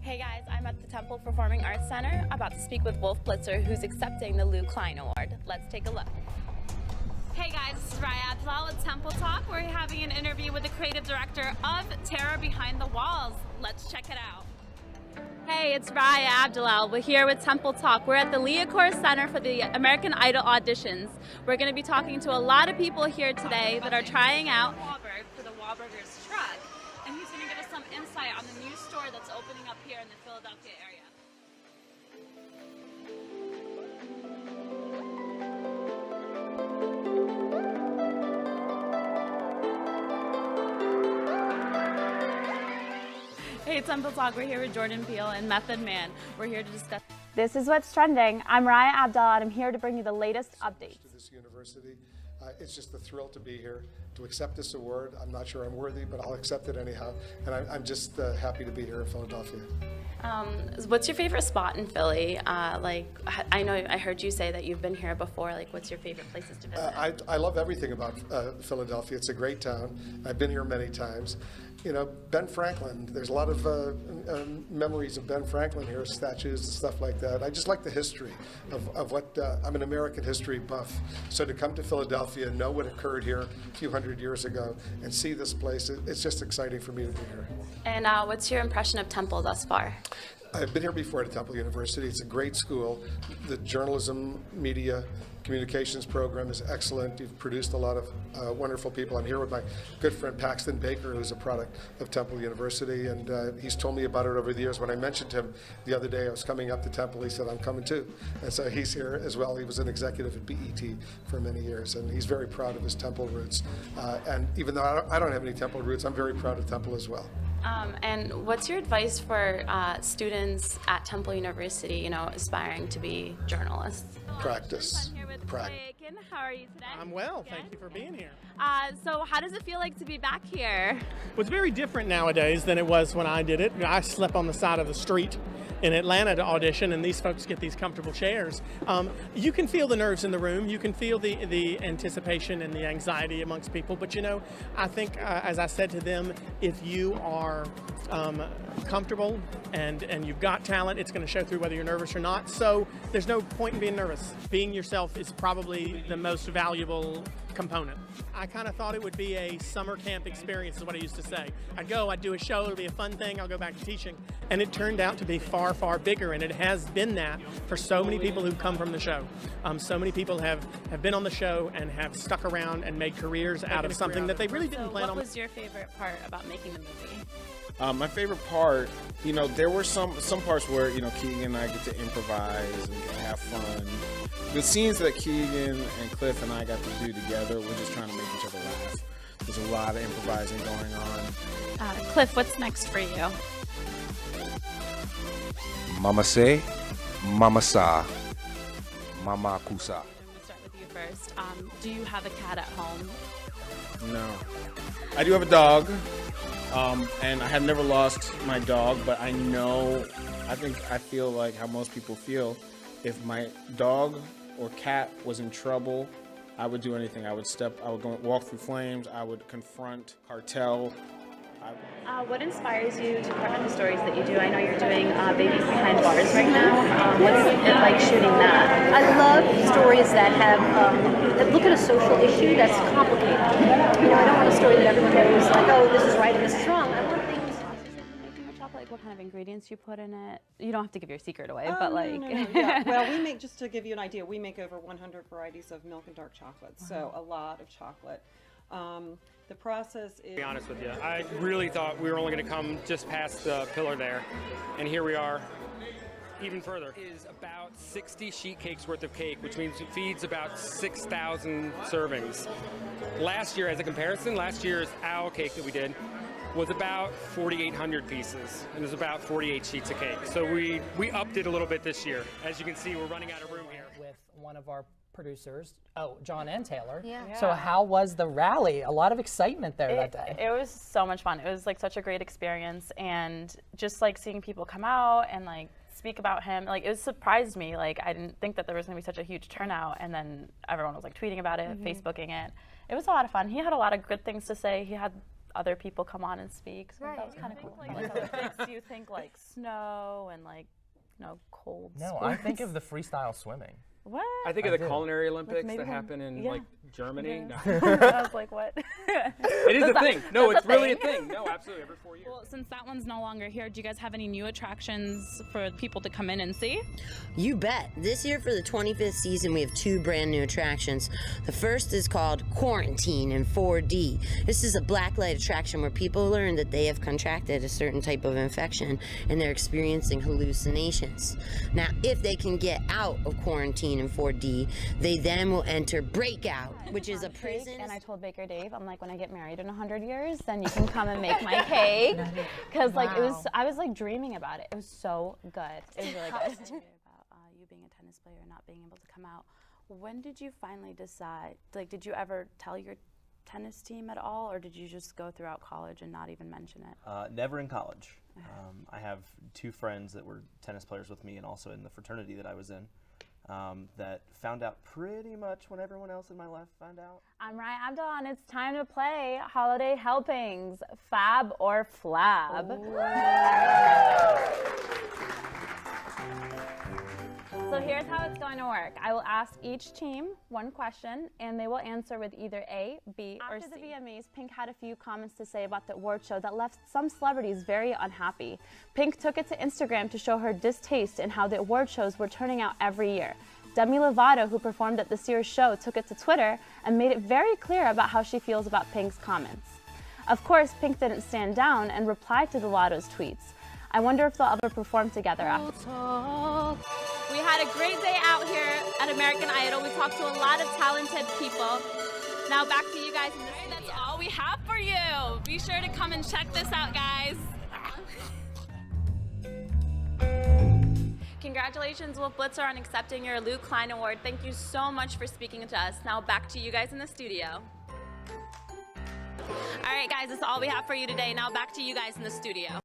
Hey guys, I'm at the Temple Performing Arts Center, about to speak with Wolf Blitzer, who's accepting the Lou Klein Award. Let's take a look. Hey guys, this is Raya Abdelaal with Temple Talk. We're having an interview with the creative director of Terror Behind the Walls. Let's check it out. Hey, it's Raya Abdelaal. We're here with Temple Talk. We're at the Leacore Center for the American Idol auditions. We're going to be talking to a lot of people here today that are trying out for the Wahlburgers truck. And he's going to give us some insight on the new store that's opening up here in the Philadelphia area. Hey, Temple Talk, we're here with Jordan Peele and Method Man. We're here to discuss. This is what's trending. I'm Raya Abdelaal, and I'm here to bring you the latest updates. To this university, it's just a thrill to be here, to accept this award. I'm not sure I'm worthy, but I'll accept it anyhow. And I'm just happy to be here in Philadelphia. What's your favorite spot in Philly? I know I heard you say that you've been here before. Like, what's your favorite places to visit? I love everything about Philadelphia. It's a great town. I've been here many times. You know, Ben Franklin, there's a lot of memories of Ben Franklin here, statues and stuff like that. I just like the history of what, I'm an American history buff. So to come to Philadelphia, know what occurred here a few hundred years ago, and see this place, it's just exciting for me to be here. And what's your impression of Temple thus far? I've been here before at Temple University. It's a great school. The journalism, media, communications program is excellent. You've produced a lot of wonderful people. I'm here with my good friend Paxton Baker, who's a product of Temple University, and he's told me about it over the years. When I mentioned to him the other day I was coming up to Temple, he said, I'm coming too. And so he's here as well. He was an executive at BET for many years, and he's very proud of his Temple roots. And even though I don't have any Temple roots, I'm very proud of Temple as well. And what's your advice for students at Temple University, you know, aspiring to be journalists? Practice. Aiken, how are you today? I'm well, thank you for being here. So how does it feel like to be back here? Well, it's very different nowadays than it was when I did it. I slept on the side of the street in Atlanta to audition, and these folks get these comfortable chairs. You can feel the nerves in the room, you can feel the anticipation and the anxiety amongst people, but you know, I think, as I said to them, if you are comfortable and you've got talent, it's going to show through whether you're nervous or not, so there's no point in being nervous. Being yourself is probably the most valuable component. I kind of thought it would be a summer camp experience is what I used to say. I'd go, I'd do a show, it'll be a fun thing, I'll go back to teaching. And it turned out to be far, far bigger, and it has been that for so many people who've come from the show. So many people have been on the show and have stuck around and made careers out of something that they really didn't plan on. What was your favorite part about making the movie? My favorite part, you know, there were some parts where, you know, Keegan and I get to improvise and get to have fun. The scenes that Keegan and Cliff and I got to do together, we're just trying to make each other laugh. There's a lot of improvising going on. Cliff, what's next for you? Mama say, Mama sa, Mama kusa. I'm going to start with you first. Do you have a cat at home? No. I do have a dog, and I have never lost my dog, but I feel like how most people feel. If my dog or cat was in trouble, I would do anything. I would go walk through flames, I would confront cartel. What inspires you to cover the stories that you do? I know you're doing Babies Behind Bars right now. What's it like shooting that? I love stories that have that look at a social issue that's complicated. You know, I don't want a story that everyone knows, like, oh, this is right and this is wrong. I want things. Making your chocolate, like what kind of ingredients you put in it? You don't have to give your secret away, but like. No. Yeah. Well, we make, just to give you an idea, we make over 100 varieties of milk and dark chocolate, so a lot of chocolate. The process is... To be honest with you, I really thought we were only going to come just past the pillar there, and here we are, even further. It is about 60 sheet cakes worth of cake, which means it feeds about 6,000 servings. Last year, as a comparison, last year's owl cake that we did was about 4,800 pieces, and there's about 48 sheets of cake. So we upped it a little bit this year. As you can see, we're running out of room here. With one of our producers, John and Taylor. Yeah. So how was the rally? A lot of excitement there that day. It was so much fun. It was like such a great experience, and just like seeing people come out and like speak about him, like it surprised me. Like I didn't think that there was going to be such a huge turnout, and then everyone was like tweeting about it, Facebooking it. It was a lot of fun. He had a lot of good things to say. He had other people come on and speak. So that was kind of cool. Like Olympics, do you think like snow and like cold? No, sports? I think of the freestyle swimming. What? I think of the culinary Olympics maybe that happen in like Germany. Yeah. No. I was like, what? It is a thing. No, it's really a thing. No, absolutely. Every 4 years. Well, since that one's no longer here, do you guys have any new attractions for people to come in and see? You bet. This year for the 25th season, we have 2 brand new attractions. The first is called Quarantine in 4D. This is a blacklight attraction where people learn that they have contracted a certain type of infection and they're experiencing hallucinations. Now, if they can get out of quarantine in 4D, they then will enter Breakout, which is a prison. And I told Baker Dave, I'm like, when I get married in 100 years, then you can come and make my cake. Because like I was like dreaming about it. It was so good. It was really good. About you being a tennis player and not being able to come out. When did you finally decide? Like, did you ever tell your tennis team at all, or did you just go throughout college and not even mention it? Never in college. I have 2 friends that were tennis players with me and also in the fraternity that I was in. That found out pretty much when everyone else in my life found out. I'm Raya Abdelaal, and it's time to play Holiday Helpings, Fab or Flab. So here's how it's going to work. I will ask each team one question, and they will answer with either A, B, or C. After the VMAs, Pink had a few comments to say about the award show that left some celebrities very unhappy. Pink took it to Instagram to show her distaste in how the award shows were turning out every year. Demi Lovato, who performed at this year's show, took it to Twitter and made it very clear about how she feels about Pink's comments. Of course, Pink didn't stand down and replied to Lovato's tweets. I wonder if they'll ever perform together after. We had a great day out here at American Idol. We talked to a lot of talented people. Now back to you guys in the studio. That's all we have for you. Be sure to come and check this out, guys. Congratulations, Wolf Blitzer, on accepting your Lou Klein Award. Thank you so much for speaking to us. Now back to you guys in the studio. All right, guys, that's all we have for you today. Now back to you guys in the studio.